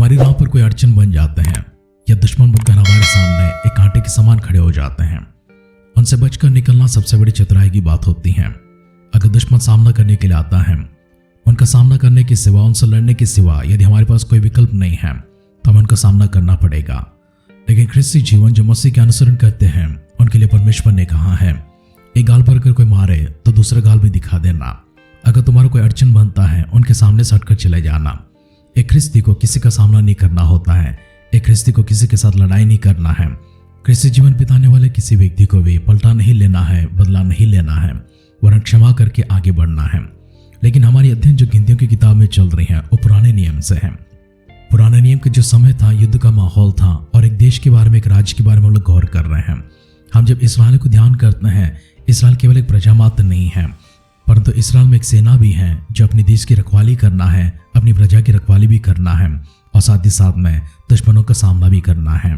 हमारी राह पर कोई अड़चन बन जाते हैं या दुश्मन बनकर हमारे सामने एक कांटे के समान खड़े हो जाते हैं, उनसे बचकर निकलना सबसे बड़ी चतुराई की बात होती है। अगर दुश्मन सामना करने के लिए आता है, उनका सामना करने के सिवा, उनसे लड़ने के सिवा यदि हमारे पास कोई विकल्प नहीं है तो हमें उनका सामना करना पड़ेगा। लेकिन ख्रिस्ती जीवन जो मसीह के अनुसरण करते हैं, उनके लिए परमेश्वर ने कहा है, एक गाल पर अगर कोई मारे तो दूसरा गाल भी दिखा देना। अगर तुम्हारा कोई अड़चन बनता है, उनके सामने से हटकर चले जाना। एक ख्रिस्ती को किसी का सामना नहीं करना होता है। एक ख्रिस्ती को किसी के साथ लड़ाई नहीं करना है। ख्रिस्ती जीवन बिताने वाले किसी व्यक्ति को भी पलटा नहीं लेना है, बदला नहीं लेना है, वरन क्षमा करके आगे बढ़ना है। लेकिन हमारी अध्ययन जो गिनतियों की किताब में चल रही है, वो पुराने नियम से है। पुराने नियम के जो समय था, युद्ध का माहौल था और एक देश के बारे में, एक राज्य के बारे में हम लोग गौर कर रहे हैं। हम जब इसराइल को ध्यान करते हैं, इसराइल केवल एक प्रजा मात्र नहीं है, परंतु इसराइल में एक सेना भी है जो अपने देश की रखवाली करना है, अपनी प्रजा की रखवाली भी करना है और साथ ही साथ में दुश्मनों का सामना भी करना है।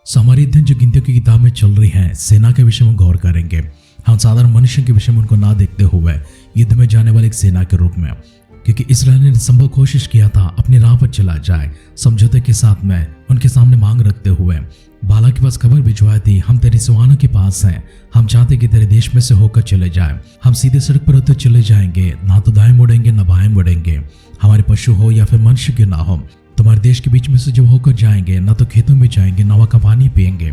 हमारी अध्ययन जो गिनतियों की किताब में चल रही है, सेना के विषय में गौर करेंगे। हम साधारण मनुष्य के विषय में उनको ना देखते हुए युद्ध में जाने वाले एक सेना के रूप में, क्योंकि इसराइल ने संभव कोशिश किया था अपनी राह पर चला जाए, समझौते के साथ में उनके सामने मांग रखते हुए बाला के पास खबर भिजवाई थी, हम तेरे सिवानों के पास हैं, हम चाहते कि तेरे देश में से होकर चले जाए, हम सीधे सड़क पर होते चले जाएंगे, ना तो दाएं मुड़ेंगे ना बाएं मुड़ेंगे, हमारे पशु हो या फिर मनुष्य क्यों ना हो, तुम्हारे देश के बीच में से जब होकर जाएंगे, ना तो खेतों में जाएंगे ना वहाँ का पानी पियेंगे,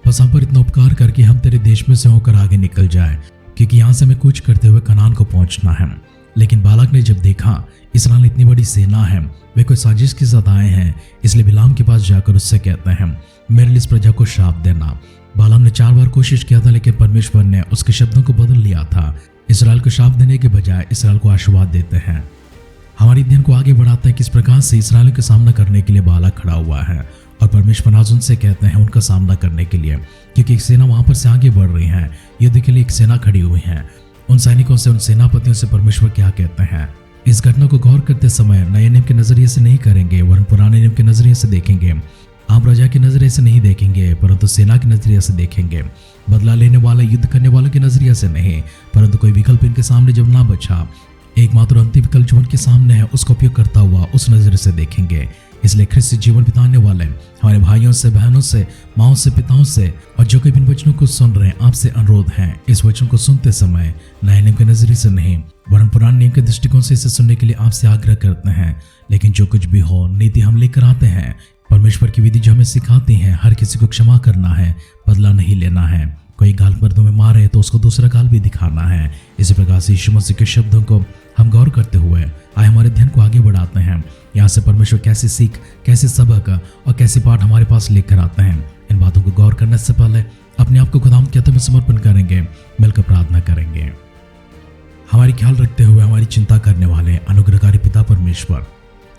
बस हम पर इतना उपकार करके हम तेरे देश में से होकर आगे निकल जाए, क्योंकि यहाँ से हमें कूच करते हुए कनान को पहुंचना है। लेकिन बालाक ने जब देखा इसराइल इतनी बड़ी सेना है, वे कोई साजिश के साथ आए हैं, इसलिए बिलाम के पास जाकर उससे कहते हैं, मेरे लिए इस प्रजा को श्राप देना। बालाम ने 4 बार कोशिश किया था, लेकिन परमेश्वर ने उसके शब्दों को बदल लिया था। इसराइल को श्राप देने के बजाय इसराइल को आशीर्वाद देते हैं। हमारी अध्ययन को आगे बढ़ाता है किस प्रकार से इसराइल का सामना करने के लिए बालाक खड़ा हुआ है और परमेश्वर आज उनसे कहते हैं उनका सामना करने के लिए, क्योंकि एक सेना वहां पर से आगे बढ़ रही है, युद्ध के लिए एक सेना खड़ी हुई है। उन सैनिकों से, उन सेनापतियों से परमेश्वर क्या कहते हैं। इस घटना को गौर करते समय नए नियम के नजरिए से नहीं करेंगे, वरन पुराने नियम के नजरिए से देखेंगे। आप प्रजा के नजरिए से नहीं देखेंगे, परंतु सेना के नजरिए से देखेंगे। बदला लेने वाला, युद्ध करने वालों के नजरिए से नहीं, परंतु कोई विकल्प इनके सामने जब ना बचा, एकमात्र अंतिम विकल्प जो उनके सामने है, उसका उपयोग करता हुआ उस नजर से देखेंगे। इसलिए ख्रिस्ती जीवन बिताने वाले हमारे भाइयों से, बहनों से, माओं से, पिताओं से और जो कोई इन वचनों को सुन रहे हैं, आपसे अनुरोध है, इस वचन को सुनते समय नए नियम के नजरिए से नहीं, वरन पुराने नियम के दृष्टिकोण से इसे सुनने के लिए आपसे आग्रह करते हैं। लेकिन जो कुछ भी हो, नीति हम लेकर आते हैं, परमेश्वर की विधि जो हमें सिखाती है, हर किसी को क्षमा करना है, बदला नहीं लेना है। कोई गाल मर्दों में मारे तो उसको दूसरा गाल भी दिखाना है। इसी प्रकार से यीशु मसीह के शब्दों को हम गौर करते हुए आए हमारे अध्ययन को आगे बढ़ाते हैं। यहाँ से परमेश्वर कैसी सीख, कैसे सबक और कैसे पाठ हमारे पास लेकर आते हैं, इन बातों को गौर करने से पहले अपने आप को खुदावंद के हाथों में समर्पण करेंगे, मिलकर प्रार्थना करेंगे। हमारी ख्याल रखते हुए हमारी चिंता करने वाले अनुग्रहकारी पिता परमेश्वर,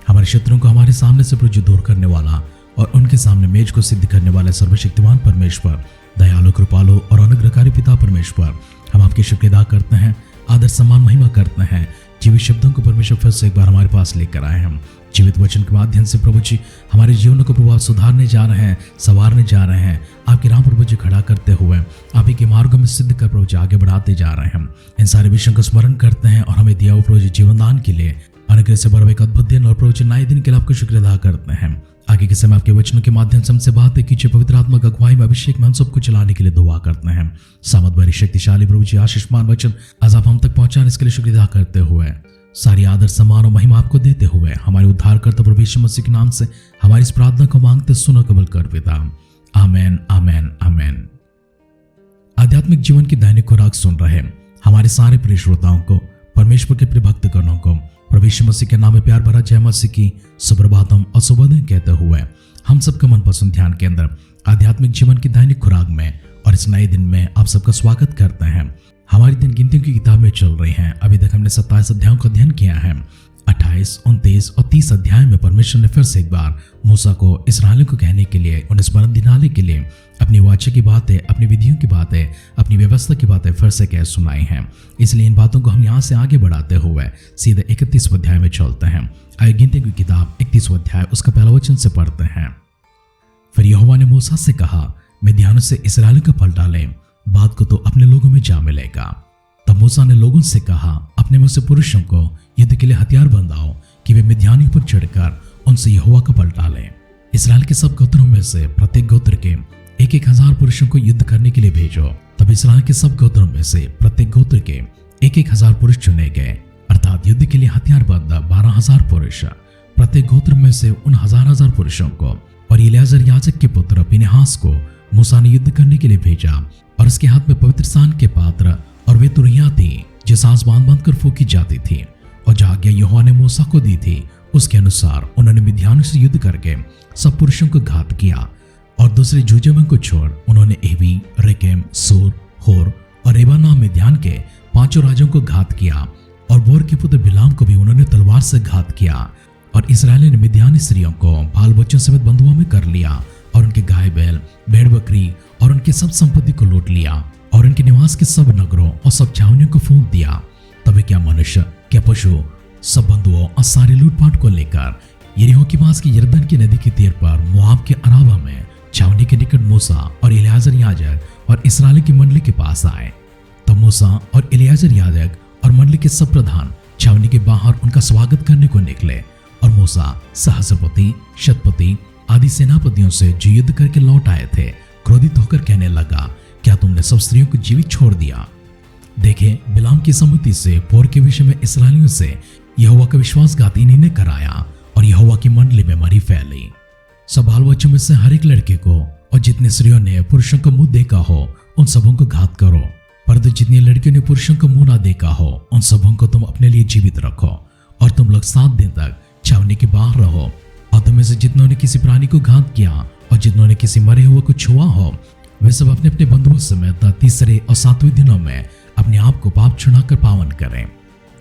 हमारे शत्रुओं को हमारे सामने से प्रभु दूर करने वाला और उनके सामने मेज को सिद्ध करने वाले सर्वशक्तिमान परमेश्वर, दयालु, कृपालु और अनुग्रहकारी पिता परमेश्वर, हम आपकी शुक्रिया अदा करते हैं, आदर सम्मान महिमा करते हैं। जीवित शब्दों को परमेश्वर फिर से एक बार हमारे पास लेकर आए। हम जीवित वचन के माध्यम से प्रभु जी हमारे जीवनों को प्रभु सुधारने जा रहे हैं, संवारने जा रहे हैं। आपके राम प्रभु जी खड़ा करते हुए आप ही के मार्गों में सिद्ध कर प्रभु जी आगे बढ़ाते जा रहे हैं। इन सारे विषयों को स्मरण करते हैं और हमें दिया हुआ प्रभु जी जीवनदान के लिए, अनुग्रह से भरा एक अद्भुत दिन और प्रभु जी नए दिन के लिए आपको शुक्रिया अदा करते हैं। आगे के समय आपके वचनों के माध्यम से हमसे बातें कीजिए, पवित्र आत्मा का अगुवाई में, अभिषेक में हम सबको चलाने के लिए दुआ करते हैं। सामर्थ भरी शक्तिशाली प्रभु जी आशीषमान वचन आज आप हम तक पहुंचाने इसके लिए शुक्रिया अदा करते हुए सारी आदर सम्मान और महिमा आपको देते हुए हमारे उद्धारकर्ता प्रभु यीशु मसीह के नाम से हमारी इस प्रार्थना को मांगते सुनो कबूल कर पिता। आमेन, आमेन, आमेन। आध्यात्मिक जीवन की दैनिक खुराक सुन रहे हमारे सारे प्रिय श्रोताओं को, परमेश्वर के प्रिय भक्तगणों को प्रभु यीशु मसीह के नाम में प्यार भरा जय मसीह की सुप्रभातम और शुभोदय कहते हुए हम सबका मनपसंद ध्यान केंद्र आध्यात्मिक जीवन की दैनिक खुराक में और इस नए दिन में आप सबका स्वागत करते हैं। हमारी दिन गिनतियों की किताब में चल रही हैं। अभी तक हमने 27 अध्यायों का अध्ययन किया है। 28, 29 और 30 अध्याय में परमेश्वर ने फिर से एक बार मूसा को, इस्राएलियों को कहने के लिए, उन्हें स्मरण दिलाने के लिए अपनी वाचा की बातें, अपनी विधियों की बातें, अपनी व्यवस्था की बातें फिर से कह सुनाई हैं। इसलिए इन बातों को हम यहाँ से आगे बढ़ाते हुए सीधे 31 अध्याय में चलते हैं। आइए गिनतियों की किताब 31 अध्याय उसका पहला वचन से पढ़ते हैं। फिर यहोवा ने मूसा से कहा, मिद्यानियों से इस्राएलियों को पलटा ले, बात को तो अपने लोगों में जा मिलेगा। तब मूसा ने लोगों से कहा, अपने में से पुरुषों को युद्ध के लिए हथियार बंधाओ कि वे मिद्यानियों पर चढ़कर उनसे यहोवा का बल टाले। इस्राएल के सब गोत्रों में से प्रत्येक गोत्र के 1,000 पुरुषों को युद्ध करने के लिए भेजो। तब इस्राएल के सब गोत्रों में से प्रत्येक गोत्र के 1,000 पुरुष चुने गए, अर्थात युद्ध के लिए हथियारबंद 12,000 पुरुष। प्रत्येक गोत्र में से उन हजार पुरुषों को और इलियाजर याजक के पुत्र फिनेहास को मूसा ने युद्ध करने के लिए भेजा, और उसके हाथ में पवित्र स्थान के पात्र और वे तुरहियां थी जो सांस बांध कर फूकी जाती थी। और जो आज्ञा यहोवा ने मूसा को दी थी उसके अनुसार उन्होंने मिद्यानियों से युद्ध करके सब पुरुषों को घात किया। और दूसरे जूजेबन को छोड़ उन्होंने एवी, रेकेम, सूर, होर और रेबा नाम मिद्यान के 5 राजाओं को घात किया। और बोर के पुत्र बिलाम को भी उन्होंने तलवार से घात किया। और इस्राएल ने मिद्यानी स्त्रियों को बाल बच्चों समेत बंधुओं में कर लिया, और उनके गाय बैल, भेड़ बकरी और उनके सब संपत्ति को लूट लिया, और उनके निवास के सब नगरों और सब छावनियों को फूंक दिया। तभी क्या मनुष्य, क्या पशु, सब बंधुओं और सारी लूटपाट को लेकर यरीहो के पास की यरदन की नदी के तीर पर मोआब के अराबा में छावनी के निकट मूसा और इलियाजर याजक और इस्राएल की मंडली के पास आए। तब मूसा और इलियाजर याजक और मंडली के सब प्रधान छावनी के बाहर उनका स्वागत करने को निकले। और मूसा सहस्रपति, शतपति आदि सेनापतियों से जो युद्ध करके लौट आए थे क्रोधित होकर कहने लगा, क्या तुमने सब स्त्रियों को जीवित छोड़ दिया? देखे, बिलाम की सम्मति से पोर के विषय में इस्राएलियों से यहोवा का विश्वासघात इन्हीं ने कराया, और यहोवा की मंडली में मरी फैली। सब बाल बच्चों में से हर एक लड़के को और जितने स्त्रियों ने पुरुषों का मुंह देखा हो उन सबों को घात करो, परंतु जितनी लड़कियों ने पुरुषों का मुंह ना देखा हो उन सबों को तुम अपने लिए जीवित रखो। और तुम लोग 7 दिन तक छावनी के बाहर रहो। और तुम्हें से जितनों ने किसी प्राणी को घात किया और जितनों ने किसी मरे हुए को छुआ हो, वे सब अपने अपने बंधुओं समेत तीसरे और 7वें दिनों में अपने आप को पाप छुड़ाकर पावन करें।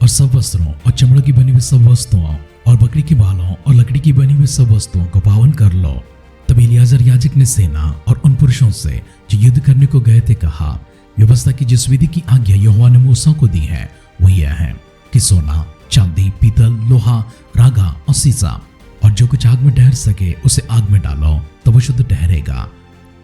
और सब वस्त्रों और चमड़ों की बनी हुई सब वस्तुओं और बकरी के बालों और लकड़ी की बनी हुई सब वस्तुओं को पावन कर लो। तब इलियाजर याजक ने सेना और उन पुरुषों से जो युद्ध करने को गए थे कहा, व्यवस्था की जिस विधि की आज्ञा यहोवा ने मूसा को दी है वो यह है कि सोना, चांदी, पीतल, लोहा, रागा और सीसा और जो कुछ आग में ठहर सके उसे आग में डालो, तब वो शुद्ध ठहरेगा।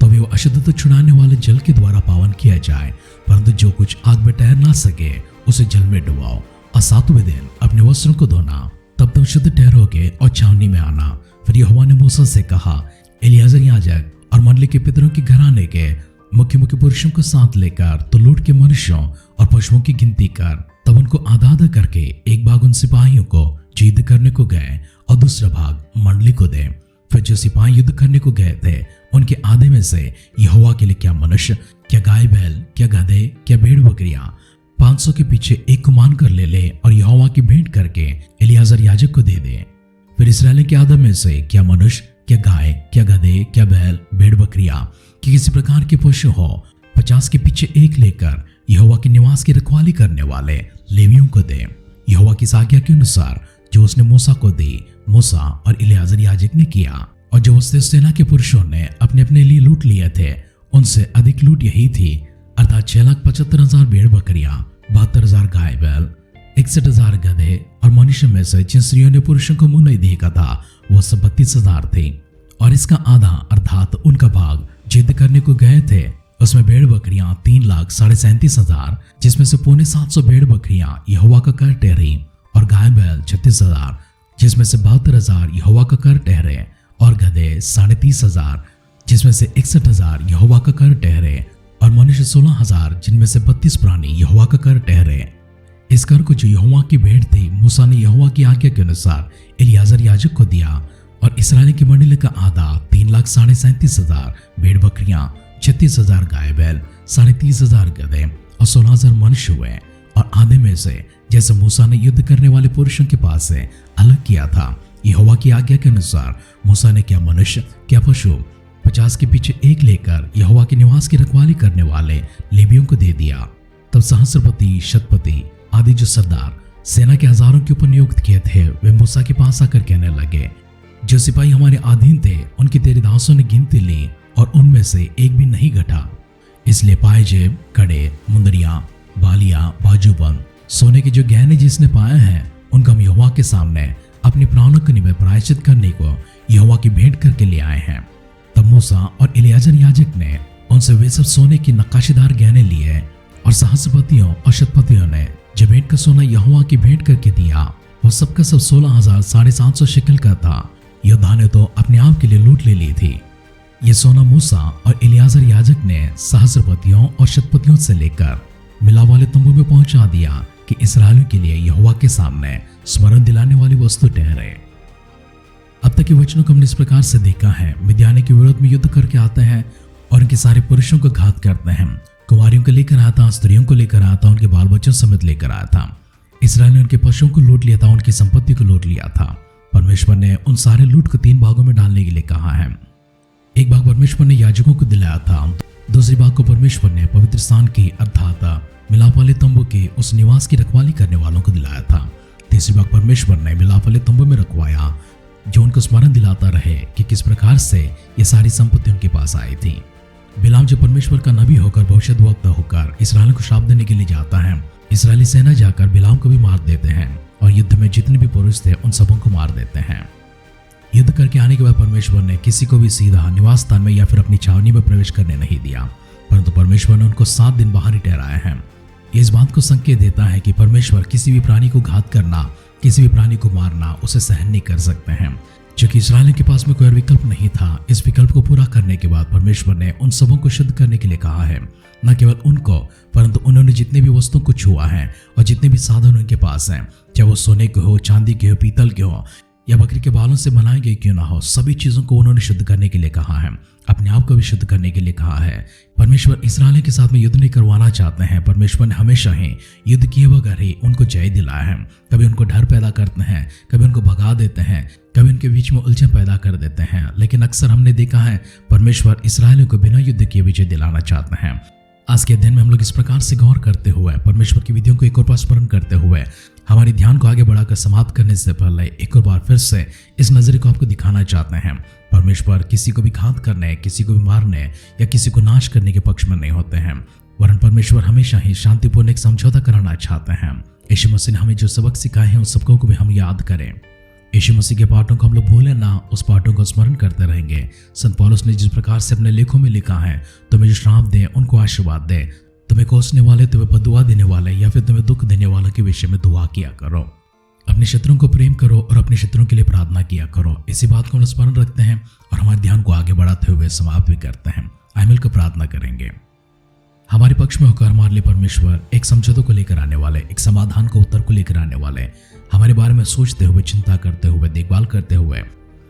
तभी वो अशुद्धता छुड़ाने वाले जल के द्वारा पावन किया जाए, परंतु जो कुछ आग में ठहर ना सके उसे जल में डुबाओ। और 7वें दिन अपने वस्त्रों को धोना, तब तुम शुद्ध ठहरोगे और छावनी में आना। फिर यहोवा ने मूसा से कहा, इलियाजर याजक और मंडली के पितरों के घराने के मुख्य पुरुषों को साथ लेकर तो लूट के मनुष्यों और पशुओं की गिनती कर। तब उनको आधा आधा करके एक भाग उन सिपाहियों को जो युद्ध करने को गए और दूसरा भाग मंडली को दे। फिर जो सिपाही युद्ध करने को गए थे उनके आधे में से यहोवा के लिए क्या मनुष्य, क्या गाय बैल, क्या गधे, क्या भेड़ बकरियां 500 के पीछे एक को मान कर ले और यहोवा की भेंट करके इलियाजर याजक को दे दे। फिर इस्राएल के आदम में से क्या मनुष्य, क्या गाय, क्या गधे, क्या बैल, भेड़ बकरियां कि किसी प्रकार के पशु हो 50 के पीछे एक लेकर यहोवा के निवास की रखवाली करने वाले लेवियों को दे, यहोवा की आज्ञा के अनुसार जो उसने मूसा को दी। मूसा और इलियाजर याजक ने किया। और जो उससे सेना के पुरुषों ने अपने अपने लिए लूट लिए थे उनसे अधिक लूट यही थी, अर्थात 6,75,000 भेड़ बकरियां, 72,000 गाय बैल, 61,000 गधे। और मनुष्य में से जिन स्त्रियों ने पुरुषों को मुंह नहीं देखा था वो सब 32,000 थे। और इसका आधा अर्थात उनका भाग जिद करने को गए थे उसमें भेड़ बकरियां 3,37,500, जिसमें से 750 भेड़ बकरियां यहोवा का कर ठहरी, और गाय बैल 36,000, जिसमें से 72,000 यहोवा का कर ठहरे, और गधे 30,500, जिसमें से 61,000 यहोवा का कर ठहरे, और मनुष्य 16,000, जिनमें से 32 प्राणी यहोवा का कर ठहरे। इस कर को जो यहोवा की भेंट थी मूसा ने यहोवा की आज्ञा के अनुसार इलियाजर याजक को दिया। और इस्राएल की मंडली का आधा 3,37,500 भेड़ बकरियां, 36,000 गाय बैल, 30,500 गधे और 16,000 मनुष्य हुए। और आधे में से जैसे मूसा ने युद्ध करने वाले पुरुषों के पास से अलग किया था यहोवा की आज्ञा के अनुसार मूसा ने क्या मनुष्य, क्या पशु 50 के पीछे एक लेकर यहोवा के निवास की रखवाली करने वाले लेवियों को दे दिया। तब सहस्रपति, शतपति आदि जो सरदार सेना के हजारों के ऊपर नियुक्त किए थे वे मूसा के पास आकर कहने लगे, जो सिपाही हमारे अधीन थे उनकी तेरे दासों ने गिनती ली और उनमें से एक भी नहीं घटा। इसलिए पायजेब, कड़े, मुंदरियां, बालियां, बाजूबंद, सोने के जो गहने जिसने पाए हैं उनका हम यहोवा के सामने अपनी प्राणों के निमित्त प्रायश्चित करने को यहोवा की भेंट करके ले आए हैं। तब मूसा और इलियाजर याजक ने उनसे वे सब सोने की नक्काशीदार गहने लिए। और सहस्रपतियों और शतपतियों ने जो भेंट का सोना यहोवा की भेंट करके दिया वो सबका सब 16,750 शेकल का था। योद्धा ने तो अपने आप के लिए लूट ले ली थी। ये सोना मूसा और इलियाजर याजक ने सहस्रपतियों और शतपतियों से लेकर मिलाप वाले तंबू में पहुंचा दिया कि इस्राएलियों के लिए यहोवा के सामने स्मरण दिलाने वाली वस्तु ठहरे। अब तक के वचनों को हमने इस प्रकार से देखा है, मिद्यानी के विरोध में युद्ध करके आते हैं और उनके सारे पुरुषों को घात करते हैं। कुंवारियों को लेकर आया था, स्त्रियों को लेकर आया था, उनके बाल बच्चों समेत लेकर आया था। इस्राएल ने उनके पशुओं को लूट लिया था, उनकी संपत्ति को लूट लिया था। परमेश्वर ने उन सारे लूट को 3 भागों में डालने के लिए कहा है। एक भाग परमेश्वर ने याजकों को दिलाया था, दूसरी भाग को परमेश्वर ने पवित्र स्थान की अर्थात मिलाप वाले तंबू के उस निवास की रखवाली करने वालों को दिलाया था। तीसरी भाग परमेश्वर ने मिलाप वाले तंबू में रखवाया, जो उनको स्मरण दिलाता रहे कि किस प्रकार से ये सारी संपत्ति उनके पास आई थी। बिलाम जो परमेश्वर का नबी होकर भविष्यद्वक्ता होकर इसराइल को श्राप देने के लिए जाता है, इसराइली सेना जाकर बिलाम को भी मार देते हैं और युद्ध में जितने भी पुरुष थे उन सबों को मार देते हैं। युद्ध करके आने के बाद परमेश्वर ने किसी को भी सीधा निवास स्थान में या फिर अपनी छावनी में प्रवेश करने नहीं दिया, परंतु परमेश्वर ने उनको 7 दिन बाहर ही ठहराया है। ये इस बात को संकेत देता है कि परमेश्वर किसी भी प्राणी को घात करना, किसी भी प्राणी को मारना उसे सहन नहीं कर सकते हैं। क्योंकि इस्राएल के पास में कोई विकल्प नहीं था, इस विकल्प को पूरा करने के बाद परमेश्वर ने उन सबों को शुद्ध करने के लिए कहा है। न केवल उनको, परंतु उन्होंने जितने भी वस्तुओं को छुआ है और जितने भी साधन उनके पास हैं, चाहे वो सोने के हो, चांदी के हो, पीतल के हो या बकरी के बालों से बनाए गए क्यों ना हो, सभी चीजों को उन्होंने शुद्ध करने के लिए कहा है, अपने आप को भी शुद्ध करने के लिए कहा है। परमेश्वर इस्राएल के साथ में युद्ध नहीं करवाना चाहते हैं। परमेश्वर ने हमेशा ही युद्ध किए बगैर ही उनको जय दिलाया है। कभी उनको डर पैदा करते हैं, कभी उनको भगा देते हैं, कभी उनके बीच में उलझन पैदा कर देते हैं, लेकिन अक्सर हमने देखा है परमेश्वर इस्राएलियों को बिना युद्ध किए विजय दिलाना चाहते हैं। आज के अध्ययन में हम लोग इस प्रकार से गौर करते हुए, परमेश्वर की विधियों को एक और बार स्मरण करते हुए, हमारे ध्यान को आगे बढ़ाकर समाप्त करने से पहले एक और बार फिर से इस नजरिए को आपको दिखाना चाहते हैं। परमेश्वर किसी को भी घात करने, किसी को भी मारने या किसी को नाश करने के पक्ष में नहीं होते हैं, वरन परमेश्वर हमेशा ही शांतिपूर्ण एक समझौता कराना चाहते हैं। यीशु मसीह ने हमें जो सबक सिखाए हैं उन सबको को भी हम याद करें। यीशु मसीह के पाठों को हम लोग भूलें ना, उस पाठों को स्मरण करते रहेंगे। संत पौलुस ने जिस प्रकार से अपने लेखों में लिखा है, तुम्हें जो श्राप दे उनको आशीर्वाद दे, तुम्हें कोसने वाले, तुम्हें बदुआ देने वाले या फिर तुम्हें दुख देने वालों के विषय में दुआ किया करो। अपने शत्रुओं को प्रेम करो और अपने शत्रुओं के लिए प्रार्थना किया करो। इसी बात को हम स्मरण रखते हैं और हमारे ध्यान को आगे बढ़ाते हुए समाप्त भी करते हैं। आइए मिलकर प्रार्थना करेंगे। हमारे पक्ष में होकर हमारे लिए परमेश्वर एक समझौते को लेकर आने वाले, एक समाधान को उत्तर को लेकर आने वाले, हमारे बारे में सोचते हुए, चिंता करते हुए, देखभाल करते हुए,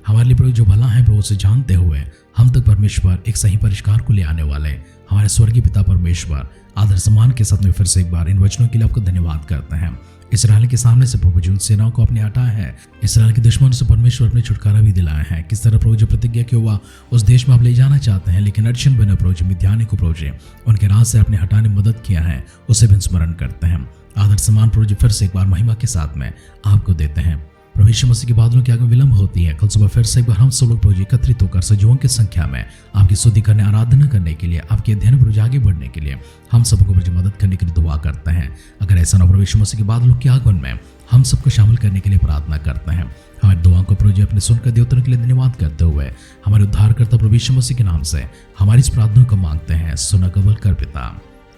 हमारे लिए प्रभु जो भला है प्रभु उसे जानते हुए हम तक परमेश्वर एक सही परिष्कार को ले आने वाले हमारे स्वर्गीय पिता परमेश्वर आदर सम्मान के साथ में फिर से एक बार इन वचनों के लिए आपको धन्यवाद करते हैं। इस्राएल के सामने से प्रभु जिन सेनाओं को आपने हटाया है, इस्राएल के दुश्मनों से परमेश्वर अपने छुटकारा भी दिलाया है। किस तरह प्रभु जो प्रतिज्ञा किया हुआ उस देश में आप ले जाना चाहते हैं, लेकिन अड़चन बने प्रभु जो मिद्यानी को प्रभु उनके राह से आपने हटाने में मदद किया है, उसे भी स्मरण करते हैं। आदर सम्मान प्रभु जी फिर से एक बार महिमा के साथ में आपको देते हैं। प्रभु यीशु मसीह के बादलों की आगे विलंब होती है। कल सुबह फिर से एक बार हम सब लोग प्रभु जी एकत्रित होकर सजीवों की संख्या में आपकी स्तुति करने, आराधना करने के लिए, आपके अध्ययन प्रभु जी आगे बढ़ने के लिए हम सबको प्रभु जी मदद करने के लिए दुआ करते हैं। अगर ऐसा ना प्रभु यीशु मसीह के बादलों के आगमन में हम सबको शामिल करने के लिए प्रार्थना करते हैं। हमारी दुआ को प्रभु जी अपने सुनकर देवताओं के लिए धन्यवाद करते हुए हमारे उद्धारकर्ता प्रभु यीशु मसीह के नाम से हमारी इस प्रार्थना को मांगते हैं। सुना कबूल कर पिता,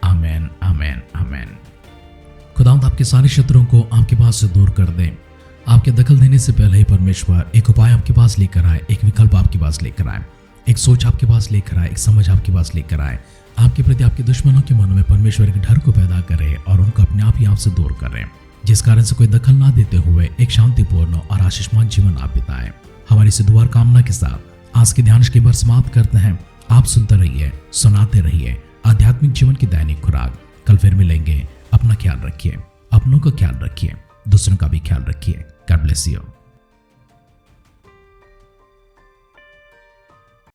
आमेन, आमेन, आमेन। खुदावंद आपके सारे शत्रुओं को आपके पास से दूर कर दे। आपके दखल देने से पहले ही परमेश्वर एक उपाय आपके पास लेकर आए, एक विकल्प आपके पास लेकर आए, एक सोच आपके पास लेकर आए, एक समझ आपके पास लेकर आए। आपके प्रति आपके दुश्मनों के मन में परमेश्वर एक डर को पैदा करे और उनको अपने आप ही आपसे दूर करें, जिस कारण से कोई दखल ना देते हुए एक शांतिपूर्ण और आशीषमान जीवन आप बिताएं। हमारी इस दुआ कामना के साथ आज के ध्यान की बार समाप्त करते हैं। आप सुनते रहिए, सुनाते रहिए आध्यात्मिक जीवन की दैनिक खुराक। कल फिर मिलेंगे। अपना ख्याल रखिए, अपनों का ख्याल रखिए, दूसरों का भी ख्याल रखिए। God bless you.